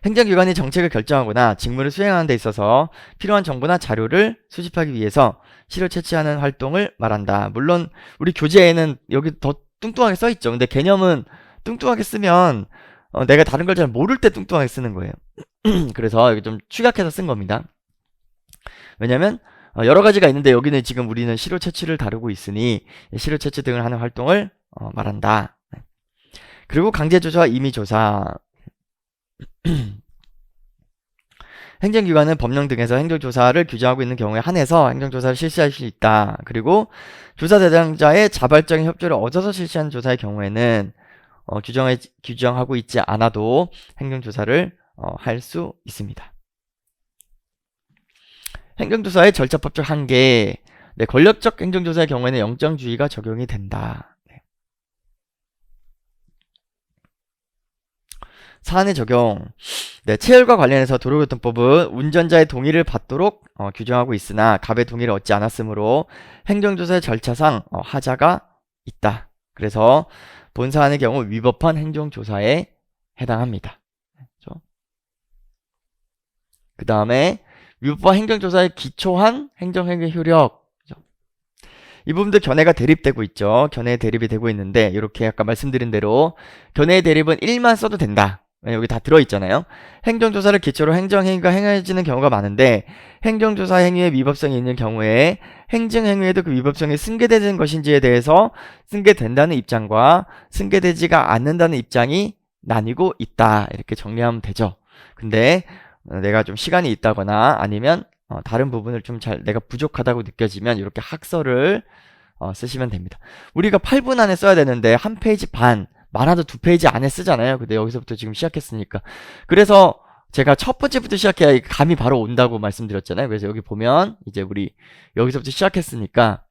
행정기관이 정책을 결정하거나 직무를 수행하는 데 있어서 필요한 정보나 자료를 수집하기 위해서 시료 채취하는 활동을 말한다. 물론 우리 교재에는 여기 더 뚱뚱하게 써있죠. 근데 개념은 뚱뚱하게 쓰면 내가 다른 걸 잘 모를 때 뚱뚱하게 쓰는 거예요. 그래서 여기 좀 축약해서 쓴 겁니다. 왜냐면 여러 가지가 있는데 여기는 지금 우리는 시료 채취를 다루고 있으니 시료 채취 등을 하는 활동을 말한다. 그리고 강제조사와 임의조사. 행정기관은 법령 등에서 행정조사를 규정하고 있는 경우에 한해서 행정조사를 실시할 수 있다. 그리고 조사 대상자의 자발적인 협조를 얻어서 실시하는 조사의 경우에는 규정하고 있지 않아도 행정조사를 할 수 있습니다. 행정조사의 절차법적 한계. 권력적 행정조사의 경우에는 영장주의가 적용이 된다. 사안의 적용. 네, 체열과 관련해서 도로교통법은 운전자의 동의를 받도록 규정하고 있으나 갑의 동의를 얻지 않았으므로 행정조사의 절차상 하자가 있다. 그래서 본 사안의 경우 위법한 행정조사에 해당합니다. 그 다음에 위법한 행정조사에 기초한 행정행위 효력. 이 부분도 견해가 대립되고 있죠. 견해 대립이 되고 있는데 이렇게 아까 말씀드린 대로 견해의 대립은 1만 써도 된다. 여기 다 들어있잖아요. 행정조사를 기초로 행정행위가 행해지는 경우가 많은데 행정조사 행위에 위법성이 있는 경우에 행정행위에도 그 위법성이 승계되는 것인지에 대해서 승계된다는 입장과 승계되지가 않는다는 입장이 나뉘고 있다. 이렇게 정리하면 되죠. 근데 내가 좀 시간이 있다거나 아니면 다른 부분을 좀 내가 부족하다고 느껴지면 이렇게 학설을 쓰시면 됩니다. 우리가 8분 안에 써야 되는데 한 페이지 반, 많아도 2페이지 안에 쓰잖아요. 근데 여기서부터 지금 시작했으니까. 그래서 제가 첫 번째부터 시작해야 감이 바로 온다고 말씀드렸잖아요. 그래서 여기 보면 이제 우리 여기서부터 시작했으니까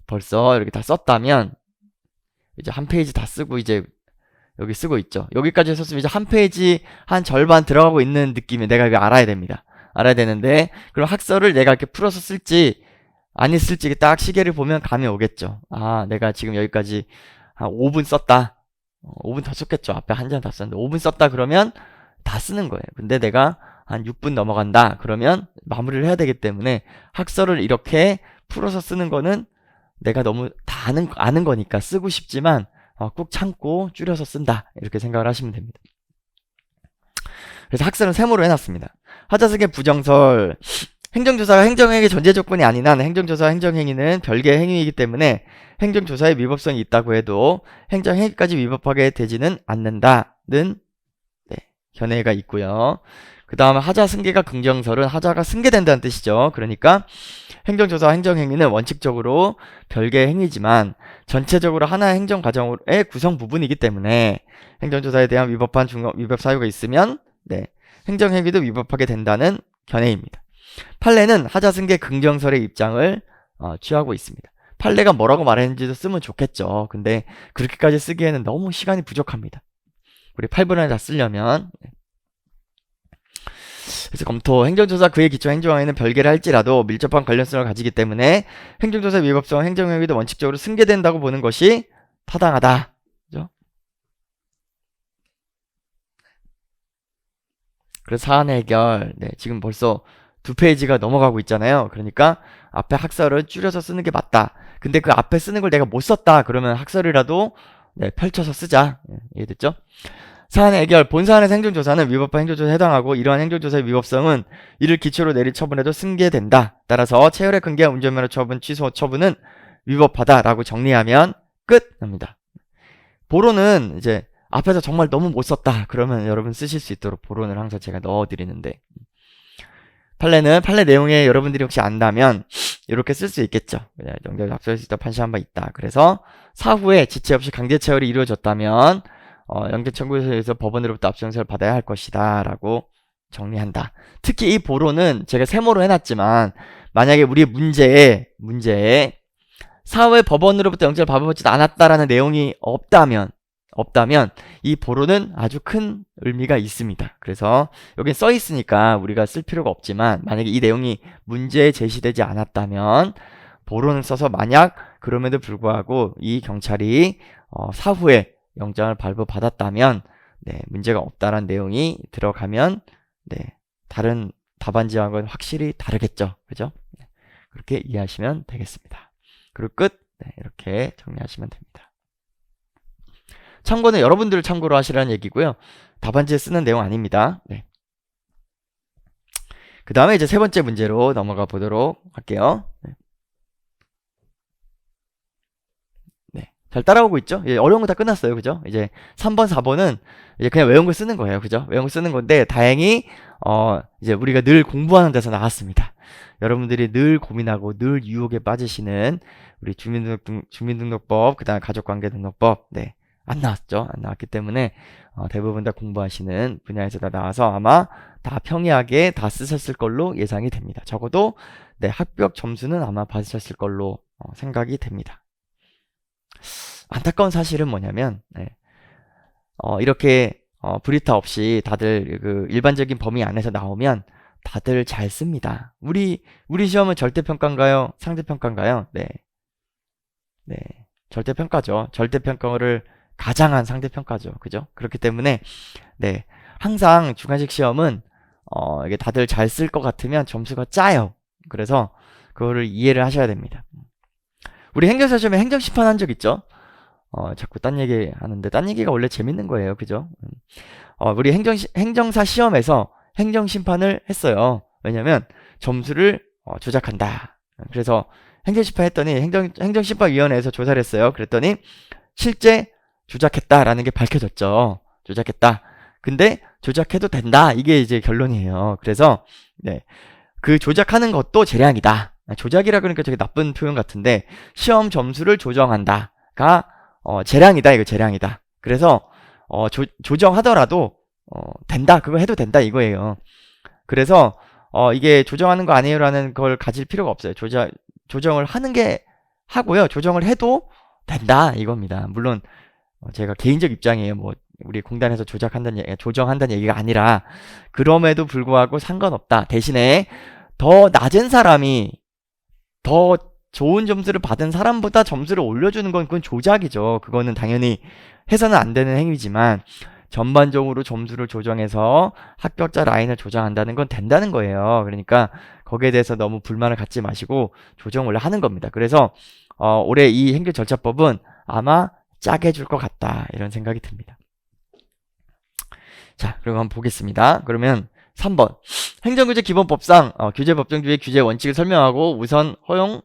벌써 이렇게 다 썼다면 이제 한 페이지 다 쓰고 이제 여기 쓰고 있죠. 여기까지 썼으면 이제 한 페이지 한 절반 들어가고 있는 느낌이 내가 이거 알아야 됩니다. 알아야 되는데 그럼 학설을 내가 이렇게 풀어서 쓸지 안 쓸지 딱 시계를 보면 감이 오겠죠. 아, 내가 지금 여기까지 한 5분 썼다. 5분 더 썼겠죠. 앞에 한 장 다 썼는데 5분 썼다 그러면 다 쓰는 거예요. 근데 내가 한 6분 넘어간다 그러면 마무리를 해야 되기 때문에 학설을 이렇게 풀어서 쓰는 거는 내가 너무 다 아는 거니까 쓰고 싶지만 꾹 참고 줄여서 쓴다. 이렇게 생각을 하시면 됩니다. 그래서 학설은 세모로 해놨습니다. 하자승의 부정설. 행정조사가 행정행위 전제 조건이 아닌 한 행정조사 행정행위는 별개의 행위이기 때문에 행정조사에 위법성이 있다고 해도 행정행위까지 위법하게 되지는 않는다는 견해가 있고요. 그 다음에 하자 승계가 긍정설은 하자가 승계된다는 뜻이죠. 그러니까 행정조사 행정행위는 원칙적으로 별개의 행위지만 전체적으로 하나의 행정과정의 구성 부분이기 때문에 행정조사에 대한 위법 사유가 있으면 행정행위도 위법하게 된다는 견해입니다. 판례는 하자 승계 긍정설의 입장을 취하고 있습니다. 판례가 뭐라고 말했는지도 쓰면 좋겠죠. 근데 그렇게까지 쓰기에는 너무 시간이 부족합니다. 우리 8분 안에 다 쓰려면. 그래서 검토. 행정조사 그에 기초 행정행위는 별개를 할지라도 밀접한 관련성을 가지기 때문에 행정조사의 위법성 행정행위도 원칙적으로 승계된다고 보는 것이 타당하다. 그죠? 그래서 사안 해결. 지금 벌써 2페이지가 넘어가고 있잖아요. 그러니까 앞에 학설을 줄여서 쓰는 게 맞다. 근데 그 앞에 쓰는 걸 내가 못 썼다. 그러면 학설이라도 펼쳐서 쓰자. 이해됐죠? 사안 해결. 본 사안에서 행정조사는 위법한 행정조사에 해당하고 이러한 행정조사의 위법성은 이를 기초로 내릴 처분에도 승계된다. 따라서 체열의 근기한 운전면허 처분 취소 처분은 위법하다라고 정리하면 끝납니다. 보로는 이제 앞에서 정말 너무 못 썼다. 그러면 여러분 쓰실 수 있도록 보론을 항상 제가 넣어드리는데 판례는 판례 내용에 여러분들이 혹시 안다면 이렇게 쓸 수 있겠죠. 영역을 압수할 수 있다 판시한 바 있다. 그래서 사후에 지체 없이 강제 체열이 이루어졌다면 영장 청구에서 법원으로부터 압수영장을 받아야 할 것이다 라고 정리한다. 특히 이 보로는 제가 세모로 해놨지만 만약에 우리 문제에 사후에 법원으로부터 영장을 받아보지도 않았다라는 내용이 없다면 이 보로는 아주 큰 의미가 있습니다. 그래서 여기 써 있으니까 우리가 쓸 필요가 없지만 만약에 이 내용이 문제에 제시되지 않았다면 보로는 써서 만약 그럼에도 불구하고 이 경찰이 사후에 영장을 발부받았다면 문제가 없다라는 내용이 들어가면 다른 답안지하고는 확실히 다르겠죠. 그죠? 그렇게 이해하시면 되겠습니다. 그리고 끝. 이렇게 정리하시면 됩니다. 참고는 여러분들 참고로 하시라는 얘기고요. 답안지에 쓰는 내용 아닙니다. 그 다음에 이제 세 번째 문제로 넘어가 보도록 할게요. 잘 따라오고 있죠? 어려운 거 다 끝났어요. 그죠? 이제 3번, 4번은 이제 그냥 외운 거 쓰는 거예요. 그죠? 외운 거 쓰는 건데, 다행히, 이제 우리가 늘 공부하는 데서 나왔습니다. 여러분들이 늘 고민하고 늘 유혹에 빠지시는 우리 주민등록법, 그 다음에 가족관계등록법, 안 나왔죠? 안 나왔기 때문에, 대부분 다 공부하시는 분야에서 다 나와서 아마 다 평이하게 다 쓰셨을 걸로 예상이 됩니다. 적어도, 합격 점수는 아마 받으셨을 걸로 생각이 됩니다. 안타까운 사실은 뭐냐면 이렇게 브리타 없이 다들 그 일반적인 범위 안에서 나오면 다들 잘 씁니다. 우리 시험은 절대평가인가요? 상대평가인가요? 네. 네. 절대평가죠. 절대평가를 가장한 상대평가죠. 그죠? 그렇기 때문에, 네. 항상 주관식 시험은, 이게 다들 잘 쓸 것 같으면 점수가 짜요. 그래서, 그거를 이해를 하셔야 됩니다. 우리 행정사 시험에 행정심판 한 적 있죠? 자꾸 딴 얘기 하는데, 딴 얘기가 원래 재밌는 거예요. 그죠? 우리 행정사 시험에서 행정심판을 했어요. 왜냐면, 점수를 조작한다. 그래서, 행정심판 했더니, 행정심판위원회에서 조사를 했어요. 그랬더니, 실제 조작했다라는 게 밝혀졌죠. 조작했다. 근데, 조작해도 된다. 이게 이제 결론이에요. 그래서, 네. 그 조작하는 것도 재량이다. 조작이라 그러니까 되게 나쁜 표현 같은데, 시험 점수를 조정한다가, 재량이다. 이거 재량이다. 그래서, 조정하더라도, 된다. 그거 해도 된다. 이거예요. 그래서, 이게 조정하는 거 아니에요라는 걸 가질 필요가 없어요. 조정을 하는 게 하고요. 조정을 해도 된다. 이겁니다. 물론, 제가 개인적 입장이에요. 뭐, 우리 공단에서 조정한다는 얘기가 아니라, 그럼에도 불구하고 상관없다. 대신에, 더 낮은 사람이, 더 좋은 점수를 받은 사람보다 점수를 올려주는 건 그건 조작이죠. 그거는 당연히 해서는 안 되는 행위지만, 전반적으로 점수를 조정해서 합격자 라인을 조정한다는 건 된다는 거예요. 그러니까 거기에 대해서 너무 불만을 갖지 마시고 조정을 원래 하는 겁니다. 그래서 올해 이 행정 절차법은 아마 짜게 해줄 것 같다 이런 생각이 듭니다. 자, 그럼 한번 보겠습니다. 그러면 3번 행정규제 기본법상 규제 법정주의 규제 원칙을 설명하고 우선 허용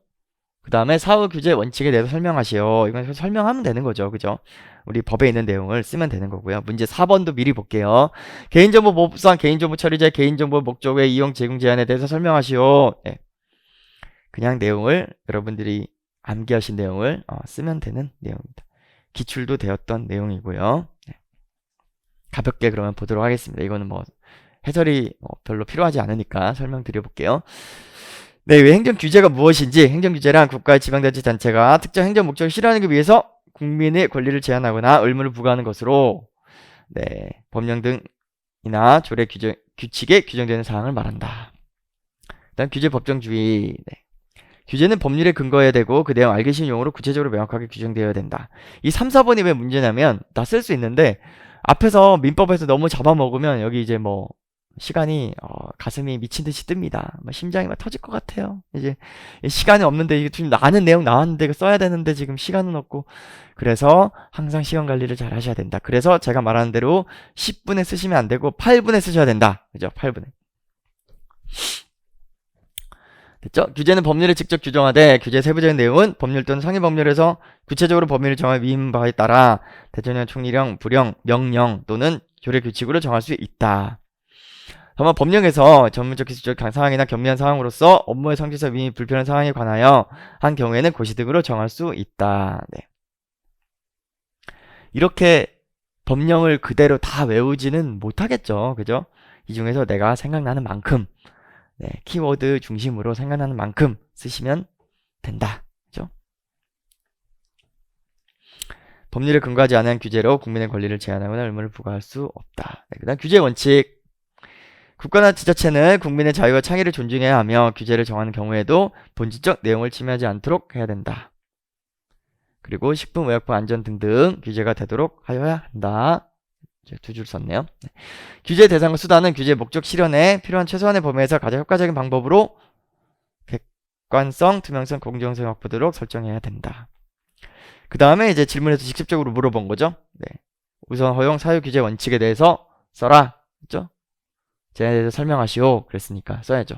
그 다음에 사후 규제 원칙에 대해서 설명하시오. 이건 설명하면 되는 거죠. 그죠? 우리 법에 있는 내용을 쓰면 되는 거고요. 문제 4번도 미리 볼게요. 개인정보보호법상 개인정보 처리제 개인정보 목적 외 이용 제공 제한에 대해서 설명하시오. 네. 그냥 내용을 여러분들이 암기하신 내용을 쓰면 되는 내용입니다. 기출도 되었던 내용이고요. 네. 가볍게 그러면 보도록 하겠습니다. 이거는 뭐 해설이 별로 필요하지 않으니까 설명드려볼게요. 네, 왜 행정규제가 무엇인지, 행정규제란 국가의 지방자치단체가 특정 행정 목적을 실현하기 위해서 국민의 권리를 제한하거나 의무를 부과하는 것으로, 네, 법령 등이나 조례 규칙에 규정되는 사항을 말한다. 일단 규제 법정주의. 네. 규제는 법률에 근거해야 되고 그 내용 알기 쉬운 용어로 구체적으로 명확하게 규정되어야 된다. 이 3, 4번이 왜 문제냐면 다 쓸 수 있는데 앞에서 민법에서 너무 잡아먹으면 여기 이제 뭐 시간이 가슴이 미친 듯이 뜹니다. 심장이 막 터질 것 같아요. 이제 시간이 없는데 이게 좀 아는 내용 나왔는데 이거 써야 되는데 지금 시간은 없고 그래서 항상 시간 관리를 잘 하셔야 된다. 그래서 제가 말하는 대로 10분에 쓰시면 안 되고 8분에 쓰셔야 된다. 그죠? 8분에. 됐죠? 규제는 법률에 직접 규정하되 규제 세부적인 내용은 법률 또는 상위 법률에서 구체적으로 범위를 정할 위임 바에 따라 대통령 총리령, 부령, 명령 또는 조례 규칙으로 정할 수 있다. 다만 법령에서 전문적 기술적 상황이나 경미한 상황으로서 업무의 성질상 위임이 불편한 상황에 관하여 한 경우에는 고시 등으로 정할 수 있다. 네. 이렇게 법령을 그대로 다 외우지는 못하겠죠. 그죠? 이 중에서 내가 생각나는 만큼 네, 키워드 중심으로 생각나는 만큼 쓰시면 된다. 그죠? 법률에 근거하지 않은 규제로 국민의 권리를 제한하거나 의무를 부과할 수 없다. 네, 그다음 규제 원칙. 국가나 지자체는 국민의 자유와 창의를 존중해야 하며 규제를 정하는 경우에도 본질적 내용을 침해하지 않도록 해야 된다. 그리고 식품, 의약품 안전 등등 규제가 되도록 하여야 한다. 두 줄 썼네요. 네. 규제 대상과 수단은 규제 목적 실현에 필요한 최소한의 범위에서 가장 효과적인 방법으로 객관성, 투명성, 공정성 확보되도록 설정해야 된다. 그 다음에 이제 질문에서 직접적으로 물어본 거죠. 네. 우선 허용 사유 규제 원칙에 대해서 써라. 그렇죠? 제에 대해서 설명하시오. 그랬으니까 써야죠.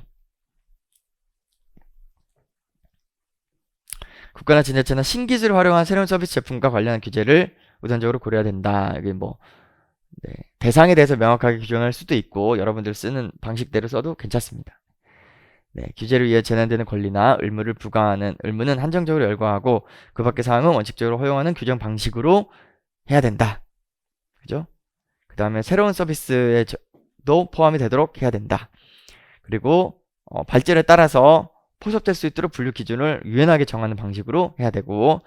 국가나 지자체나 신기술을 활용한 새로운 서비스 제품과 관련한 규제를 우선적으로 고려해야 된다. 여기 뭐 네, 대상에 대해서 명확하게 규정할 수도 있고 여러분들 쓰는 방식대로 써도 괜찮습니다. 네, 규제를 위해 제한되는 권리나 의무를 부과하는 의무는 한정적으로 열거하고 그 밖의 사항은 원칙적으로 허용하는 규정 방식으로 해야 된다. 그죠? 그 다음에 새로운 서비스에도 포함이 되도록 해야 된다. 그리고 발전에 따라서 포섭될 수 있도록 분류 기준을 유연하게 정하는 방식으로 해야 되고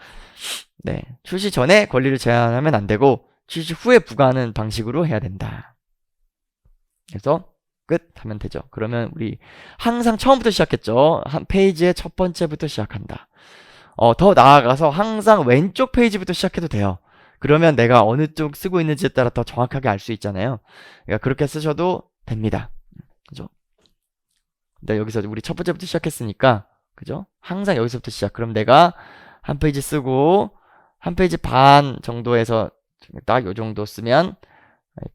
네, 출시 전에 권리를 제한하면 안 되고 취직 후에 부과하는 방식으로 해야 된다. 그래서 끝 하면 되죠. 그러면 우리 항상 처음부터 시작했죠. 한 페이지의 첫 번째부터 시작한다. 더 나아가서 항상 왼쪽 페이지부터 시작해도 돼요. 그러면 내가 어느 쪽 쓰고 있는지에 따라 더 정확하게 알 수 있잖아요. 그러니까 그렇게 쓰셔도 됩니다. 그죠? 근데 여기서 우리 첫 번째부터 시작했으니까, 그죠? 항상 여기서부터 시작. 그럼 내가 한 페이지 쓰고, 한 페이지 반 정도에서 딱 요 정도 쓰면,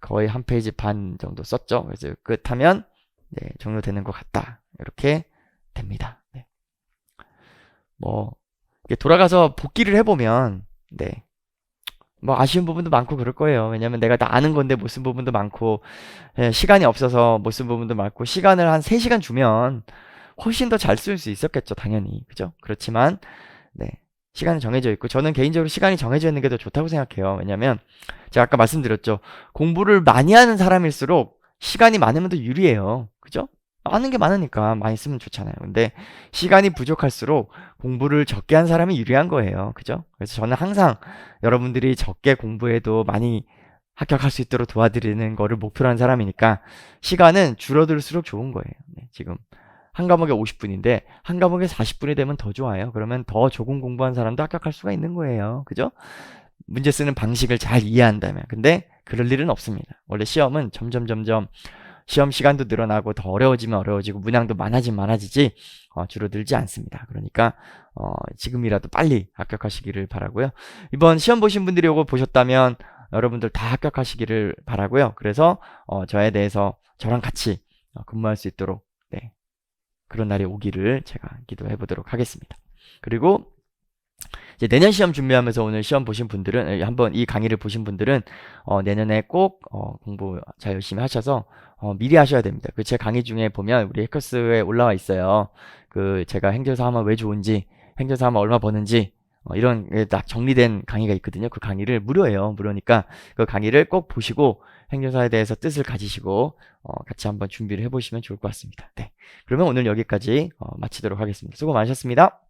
거의 한 페이지 반 정도 썼죠. 그래서 끝하면, 네, 종료되는 것 같다. 이렇게 됩니다. 네. 뭐, 돌아가서 복기를 해보면, 네. 뭐 아쉬운 부분도 많고 그럴 거예요. 왜냐면 내가 다 아는 건데 못 쓴 부분도 많고, 시간이 없어서 못 쓴 부분도 많고, 시간을 한 3시간 주면 훨씬 더 잘 쓸 수 있었겠죠, 당연히. 그죠? 그렇지만, 네. 시간이 정해져 있고, 저는 개인적으로 시간이 정해져 있는 게 더 좋다고 생각해요. 왜냐면, 제가 아까 말씀드렸죠. 공부를 많이 하는 사람일수록 시간이 많으면 더 유리해요. 그죠? 아는 게 많으니까 많이 쓰면 좋잖아요. 근데 시간이 부족할수록 공부를 적게 한 사람이 유리한 거예요. 그죠? 그래서 저는 항상 여러분들이 적게 공부해도 많이 합격할 수 있도록 도와드리는 거를 목표로 한 사람이니까 시간은 줄어들수록 좋은 거예요. 네, 지금 한 과목에 50분인데 한 과목에 40분이 되면 더 좋아요. 그러면 더 조금 공부한 사람도 합격할 수가 있는 거예요. 그죠? 문제 쓰는 방식을 잘 이해한다면. 근데 그럴 일은 없습니다. 원래 시험은 점점 시험 시간도 늘어나고 더 어려워지면 어려워지고 문항도 많아지면 많아지지 줄어들지 않습니다. 그러니까 지금이라도 빨리 합격하시기를 바라고요. 이번 시험 보신 분들이 이거 보셨다면 여러분들 다 합격하시기를 바라고요. 그래서 저에 대해서 저랑 같이 근무할 수 있도록 네, 그런 날이 오기를 제가 기도해 보도록 하겠습니다. 그리고 이제 내년 시험 준비하면서 오늘 시험 보신 분들은 한번 이 강의를 보신 분들은 내년에 꼭 공부 잘 열심히 하셔서 미리 하셔야 됩니다. 그 제 강의 중에 보면 우리 해커스에 올라와 있어요. 그 제가 행정사 하면 왜 좋은지, 행정사 하면 얼마 버는지 이런 게 딱 정리된 강의가 있거든요. 그 강의를 무료예요. 무료니까 그 강의를 꼭 보시고 행정사에 대해서 뜻을 가지시고 같이 한번 준비를 해보시면 좋을 것 같습니다. 네, 그러면 오늘 여기까지 마치도록 하겠습니다. 수고 많으셨습니다.